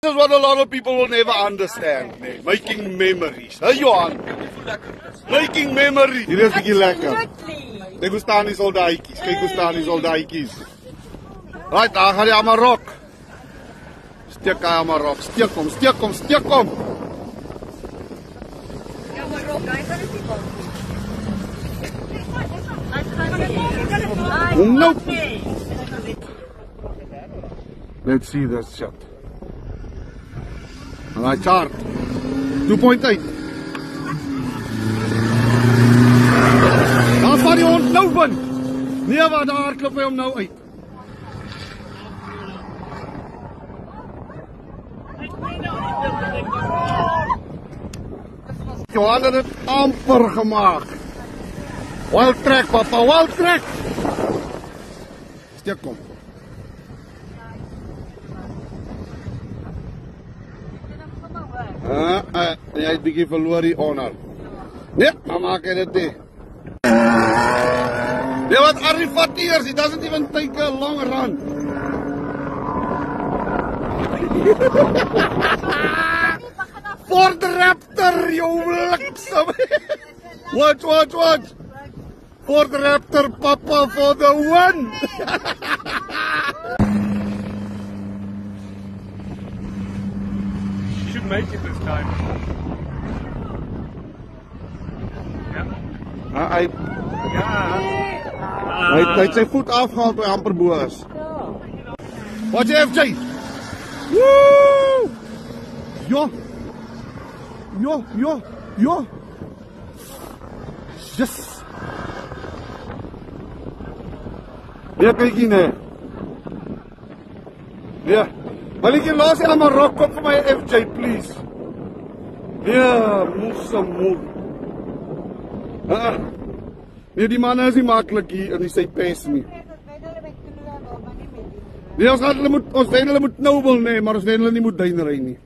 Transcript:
This is what a lot of people will never understand. Nee. Making memories. Hey Johan. Making memories. Hier is bietjie lekker. Kyk hoe staan die soldaatjies. Kyk hoe staan die soldaatjies. Right, daar gaan die Amarok. Steek hy Amarok. Steek hom, steek hom, steek hom. Ja, Amarok, hy gaan dit nie kom. Nope. Let's see this shot. Alright, chart. 2.8. Daar vat die hond nou van. Nee, wat daar klop hy hom nou uit. Johan het het amper gemaakt. Wild track, papa, wild track. Steek kom. Jy het bietjie verloor die honor. Nee, dan maak hy dit nie. Nee, wat arrivateers, he doesn't even take a long run. Ford Raptor, jou bliksem. Watch, watch, watch. Ford Raptor, papa, for the win. Should make it this time. Hy het sy voet afgehaal toe hy amper bo is. Wat jy FJ? Woo! Ja. Ja, ja, ja. Yes. Ja, kyk hier nee. Ja. Wil ek jy laat jy maar rock op vir my FJ, please. Ja, moed. Nee, die manne is nie makkelijk hier in die sy pes nie. Nee, ons weet hulle moet nou wil nee, maar ons weet hulle nie moet duinerij nie.